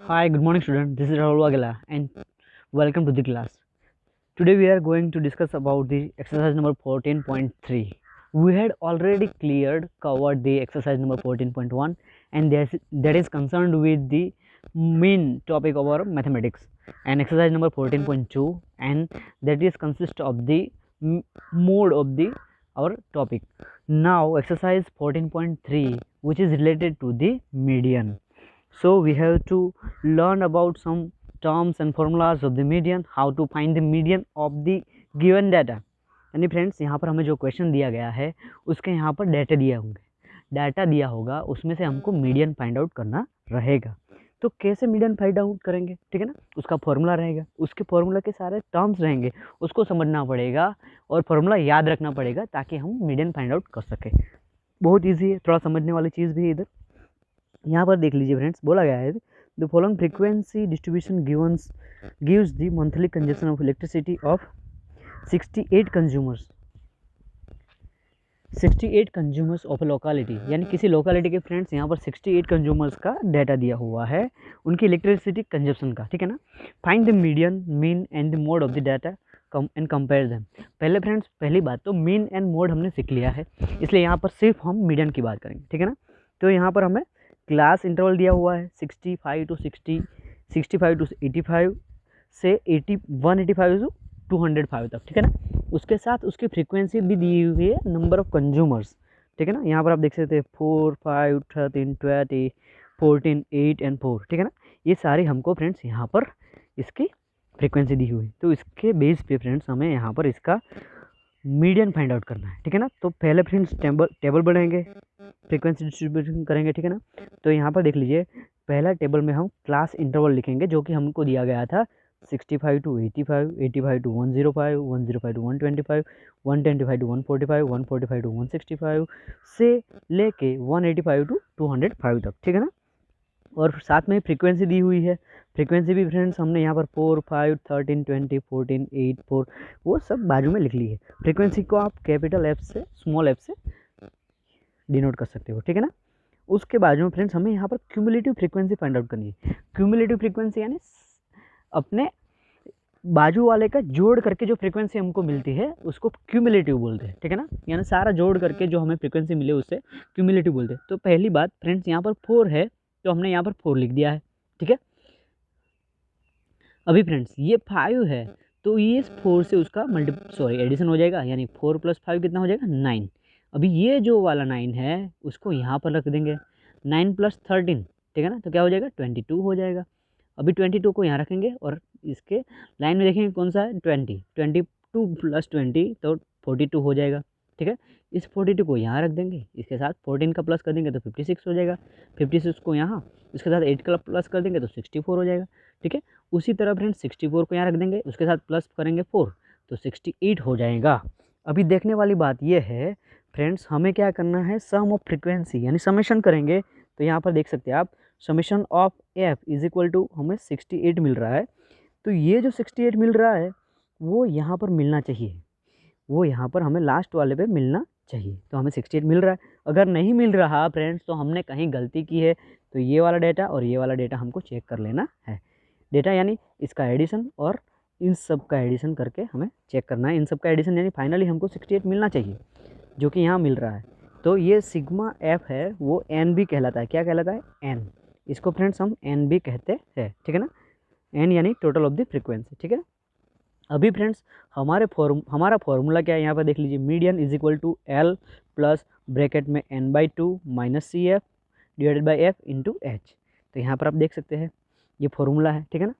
Hi, good morning student. This is Rahul Wagela and welcome to the class. Today we are going to discuss about the exercise number 14.3. We had already covered the exercise number 14.1 and that is concerned with the main topic of our mathematics, and exercise number 14.2, and that is consist of the mode of the our topic. Now exercise 14.3, which is related to the median. So we have to learn about some terms and formulas of the median, how to find the median of the given data. यानी friends यहाँ पर हमें जो question दिया गया है उसके यहाँ पर डाटा दिया होगा, उसमें से हमको मीडियन फाइंड आउट करना रहेगा। तो कैसे मीडियन फाइंड आउट करेंगे, ठीक है ना, उसका फॉर्मूला रहेगा, उसके फॉर्मूला के सारे टर्म्स रहेंगे, उसको समझना पड़ेगा और फॉर्मूला याद रखना पड़ेगा ताकि हम मीडियन फाइंड आउट कर सकें। बहुत ईजी है, थोड़ा समझने वाली चीज़ भी है इधर। यहाँ पर देख लीजिए फ्रेंड्स, बोला गया है the following frequency distribution gives the monthly consumption of elasticity of 68 consumers of A locality. यानी किसी लोकेलिटी के फ्रेंड्स यहाँ पर 68 कंज्यूमर्स का डाटा दिया हुआ है उनकी इलेक्ट्रिसिटी कंजप्शन का, ठीक है ना। Find the median, mean and the mode of the data and compare them. पहले फ्रेंड्स, पहली बात तो मीन एंड मोड हमने सीख लिया है, इसलिए यहाँ पर सिर्फ हम मीडियन की बात करेंगे, ठीक है ना। तो यहाँ पर हमें क्लास इंटरवल दिया हुआ है 65 to 60, 65 to 85 से 185 to 205 तक, ठीक है ना। उसके साथ उसकी फ्रीक्वेंसी भी दी हुई है, नंबर ऑफ कंज्यूमर्स, ठीक है ना। यहाँ पर आप देख सकते हैं 4, 5, 13, 20, 14, 8 एंड 4, ठीक है ना। ये सारी हमको फ्रेंड्स यहाँ पर इसकी फ्रीक्वेंसी दी हुई है। तो इसके बेस पे फ्रेंड्स हमें यहाँ पर इसका मीडियन फाइंड आउट करना है, ठीक है ना। तो पहले फ्रेंड्स टेबल बनाएंगे, फ्रीक्वेंसी डिस्ट्रीब्यूशन करेंगे, ठीक है ना। तो यहाँ पर देख लीजिए, पहला टेबल में हम क्लास इंटरवल लिखेंगे जो कि हमको दिया गया था 65 to 85, 85 to 105, 105 to 125, 125 to 145, 145 to 165 से लेके 185 to 205 तक, ठीक है ना। और साथ में फ्रीक्वेंसी दी हुई है, फ्रीक्वेंसी भी फ्रेंड्स हमने यहाँ पर 4, 5, 13, 20, 14, 8, 4 वो सब बाजू में लिख ली है। फ्रीक्वेंसी को आप कैपिटल एफ से स्मॉल एफ से डिनोट कर सकते हो, ठीक है ना। उसके बाजू में फ्रेंड्स हमें यहाँ पर क्यूमुलेटिव फ्रीक्वेंसी फाइंड आउट करनी है। क्यूमुलेटिव फ्रीक्वेंसी यानी अपने बाजू वाले का जोड़ करके जो फ्रीक्वेंसी हमको मिलती है उसको क्यूमुलेटिव बोलते हैं, ठीक है ना। यानी सारा जोड़ करके जो हमें फ्रीक्वेंसी मिले उससे क्यूमुलेटिव बोलते हैं। तो पहली बात फ्रेंड्स, यहाँ पर 4 है तो हमने यहाँ पर 4 लिख दिया है, ठीक है। अभी फ्रेंड्स ये 5 है तो ये 4 से उसका एडिशन हो जाएगा, यानी 4 + 5 कितना हो जाएगा 9। अभी ये जो वाला 9 है उसको यहाँ पर रख देंगे, 9 + 13, ठीक है ना। तो क्या हो जाएगा 22 हो जाएगा। अभी 22 को यहाँ रखेंगे और इसके लाइन में देखेंगे कौन सा है 22 + 20 तो 42 हो जाएगा, ठीक है। इस 42 को यहाँ रख देंगे, इसके साथ 14 का प्लस कर देंगे तो 56 हो जाएगा, 56 को यहाँ, इसके साथ 8 का प्लस कर देंगे तो 64 हो जाएगा, ठीक है। उसी तरह फ्रेंड्स 64 को यहाँ रख देंगे, उसके साथ प्लस करेंगे 4 तो 68 हो जाएगा। अभी देखने वाली बात यह है फ्रेंड्स, हमें क्या करना है, सम ऑफ फ्रीक्वेंसी यानी समेशन करेंगे। तो यहाँ पर देख सकते हैं आप, summation of F is equal to हमें 68 मिल रहा है। तो ये जो 68 मिल रहा है वो यहाँ पर मिलना चाहिए, वो यहाँ पर हमें लास्ट वाले पे मिलना चाहिए। तो हमें 68 मिल रहा है। अगर नहीं मिल रहा फ्रेंड्स तो हमने कहीं गलती की है। तो ये वाला डेटा और ये वाला डेटा हमको चेक कर लेना है। डेटा यानी इसका एडिशन और इन सब का एडिशन करके हमें चेक करना है। इन सब का एडिशन यानी फाइनली हमको 68 मिलना चाहिए, जो कि यहाँ मिल रहा है। तो ये सिग्मा एफ है वो एन भी कहलाता है। क्या कहलाता है? एन। इसको फ्रेंड्स हम एन भी कहते हैं, ठीक है ना। एन यानी टोटल ऑफ द फ्रीक्वेंसी, ठीक है। अभी फ्रेंड्स हमारा फॉर्मूला क्या है, यहाँ पर देख लीजिए, median is equal to L plus bracket में n/2 minus C F divided by F into H. तो यहाँ पर आप देख सकते हैं ये फॉर्मूला है, ठीक है ना।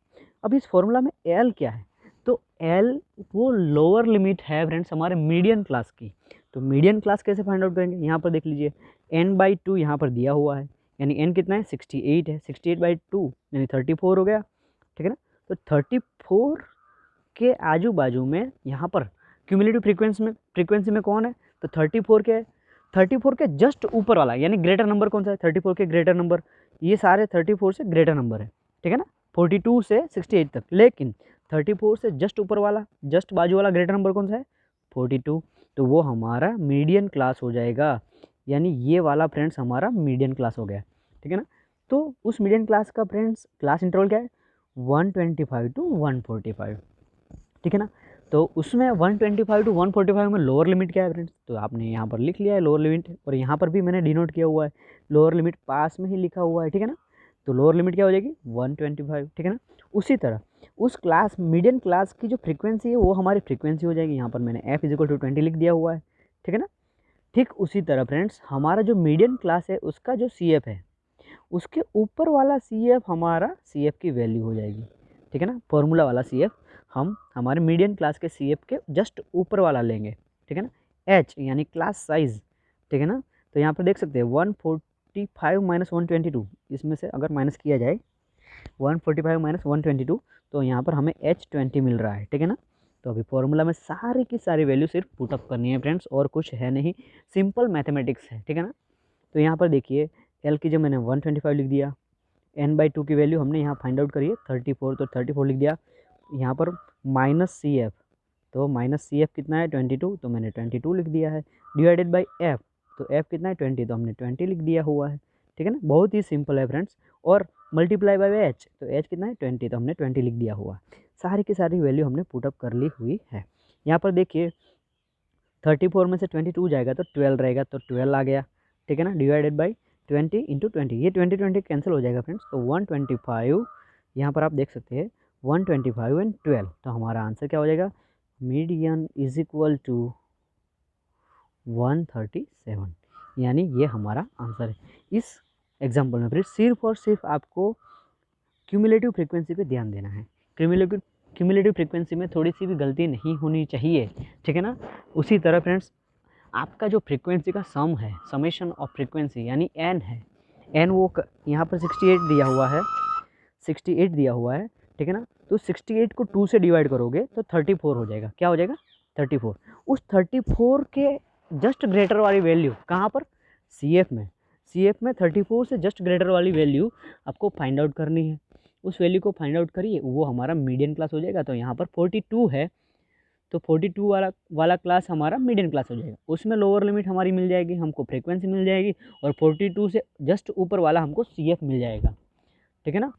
अब इस फॉर्मूला में एल क्या है, तो एल वो लोअर लिमिट है फ्रेंड्स हमारे मीडियन क्लास की। तो मीडियन क्लास कैसे फाइंड आउट करेंगे, यहाँ पर देख लीजिए n/2 यहाँ पर दिया हुआ है, यानी n कितना है 68 है, 68/2 यानी 34 हो गया, ठीक है ना। तो 34 के आजू बाजू में यहाँ पर क्यूमुलेटिव फ्रीक्वेंसी में कौन है, तो 34 के है। 34 के जस्ट ऊपर वाला यानी ग्रेटर नंबर कौन सा है, 34 के ग्रेटर नंबर, ये सारे 34 से ग्रेटर नंबर है, ठीक है ना। 42 से 68 तक, लेकिन 34 से जस्ट ऊपर वाला, जस्ट बाजू वाला ग्रेटर नंबर कौन सा है 42। तो वो हमारा मीडियन क्लास हो जाएगा, यानी ये वाला फ्रेंड्स हमारा मीडियन क्लास हो गया, ठीक है ना। तो उस मीडियन क्लास का फ्रेंड्स क्लास इंटरवल क्या है 125 to 145, ठीक है ना। तो उसमें 125 to 145 में लोअर लिमिट क्या है फ्रेंड्स, तो आपने यहाँ पर लिख लिया है लोअर लिमिट, और यहाँ पर भी मैंने डिनोट किया हुआ है लोअर लिमिट, पास में ही लिखा हुआ है, ठीक है ना। तो लोअर लिमिट क्या हो जाएगी 125, ठीक है ना। उसी तरह उस क्लास मीडियन क्लास की जो फ्रीक्वेंसी है वो हमारी फ्रीक्वेंसी हो जाएगी, यहाँ पर मैंने f = 20 लिख दिया हुआ है, ठीक है ना। ठीक उसी तरह फ्रेंड्स हमारा जो मीडियन क्लास है उसका जो CF है उसके ऊपर वाला CF हमारा CF की वैल्यू हो जाएगी, ठीक है ना। फॉर्मूला वाला CF हम हमारे मीडियन क्लास के CF के जस्ट ऊपर वाला लेंगे, ठीक है ना। H यानी क्लास साइज, ठीक है ना। तो यहाँ पर देख सकते हैं 145 - 122, इसमें से अगर माइनस किया जाए 145 - 122 तो यहाँ पर हमें H20 मिल रहा है, ठीक है ना। तो अभी फॉर्मूला में सारी की सारी वैल्यू सिर्फ पुटअप करनी है फ्रेंड्स, और कुछ है नहीं, सिंपल मैथमेटिक्स है, ठीक है ना। तो यहाँ पर देखिए L की जब मैंने 125 लिख दिया, n/2 की वैल्यू हमने यहाँ फाइंड आउट करी है 34, तो 34 लिख दिया। यहाँ पर -CF, तो -CF कितना है 22, तो मैंने 22 लिख दिया है, डिवाइडेड बाई F, तो F कितना है 20, तो हमने 20 लिख दिया हुआ है, ठीक है ना। बहुत ही सिंपल है फ्रेंड्स। और मल्टीप्लाई बाई H, तो H कितना है 20, तो हमने 20 लिख दिया हुआ है। सारी की सारी वैल्यू हमने पुटअप कर ली हुई है। यहाँ पर देखिए 34 में से 22 जाएगा तो 12 रहेगा, तो 12 आ गया, ठीक है ना, डिवाइडेड बाई 20 × 20, ये 20 कैंसिल हो जाएगा फ्रेंड्स, तो 125 यहाँ पर आप देख सकते हैं 125 एंड 12, तो हमारा आंसर क्या हो जाएगा, मीडियन = 137, यानी ये हमारा आंसर है इस एग्जाम्पल में। फिर सिर्फ और सिर्फ आपको क्यूमुलेटिव फ्रीक्वेंसी पे ध्यान देना है। क्यूमुलेटिव फ्रीक्वेंसी में थोड़ी सी भी गलती नहीं होनी चाहिए, ठीक है ना। उसी तरह फ्रेंड्स आपका जो फ्रीक्वेंसी का सम है, समेशन ऑफ फ्रीक्वेंसी यानी n है, n वो यहाँ पर 68 दिया हुआ है, 68 दिया हुआ है, ठीक है ना। तो 68 को 2 से डिवाइड करोगे तो 34 हो जाएगा, क्या हो जाएगा 34। उस 34 के जस्ट ग्रेटर वाली वैल्यू कहाँ पर, CF में, CF में 34 से जस्ट ग्रेटर वाली वैल्यू आपको फाइंड आउट करनी है। उस वैल्यू को फाइंड आउट करिए, वो हमारा मीडियन क्लास हो जाएगा। तो यहाँ पर 42 है, तो 42 वाला क्लास हमारा मीडियन क्लास हो जाएगा। उसमें लोअर लिमिट हमारी मिल जाएगी, हमको फ्रीक्वेंसी मिल जाएगी, और 42 से जस्ट ऊपर वाला हमको CF मिल जाएगा, ठीक है ना।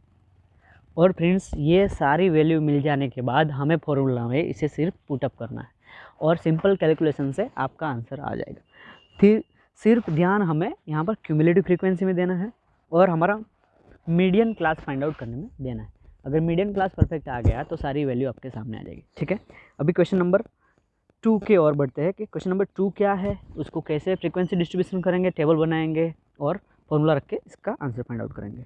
और फ्रेंड्स ये सारी वैल्यू मिल जाने के बाद हमें फॉर्मूला में इसे सिर्फ पुटअप करना है, और सिंपल कैलकुलेशन से आपका आंसर आ जाएगा। फिर सिर्फ ध्यान हमें यहाँ पर क्यूमुलेटिव फ्रीक्वेंसी में देना है, और हमारा मीडियन क्लास फाइंड आउट करने में देना है। अगर मीडियन क्लास परफेक्ट आ गया तो सारी वैल्यू आपके सामने आ जाएगी, ठीक है। अभी क्वेश्चन नंबर 2 के और बढ़ते हैं कि क्वेश्चन नंबर 2 क्या है, उसको कैसे फ्रीक्वेंसी डिस्ट्रीब्यूशन करेंगे, टेबल बनाएंगे और फॉर्मूला रख के इसका आंसर फाइंड आउट करेंगे।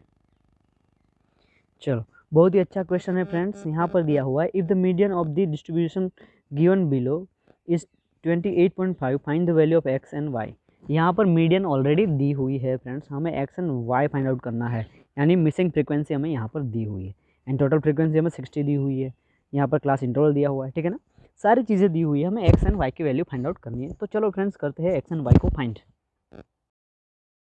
चलो, बहुत ही अच्छा क्वेश्चन है फ्रेंड्स। यहाँ पर दिया हुआ है, if the median of the distribution given below is 28.5, find the value of x and y। यहाँ पर मीडियन ऑलरेडी दी हुई है फ्रेंड्स, हमें x and y find out करना है, यानी मिसिंग फ्रीक्वेंसी हमें यहाँ पर दी हुई है, एंड टोटल फ्रीक्वेंसी हमें 60 दी हुई है, यहाँ पर क्लास इंटरवल दिया हुआ है, ठीक है ना। सारी चीज़ें दी हुई है, हमें x एंड y की वैल्यू फाइंड आउट करनी है। तो चलो फ्रेंड्स करते हैं x एंड y को फाइंड।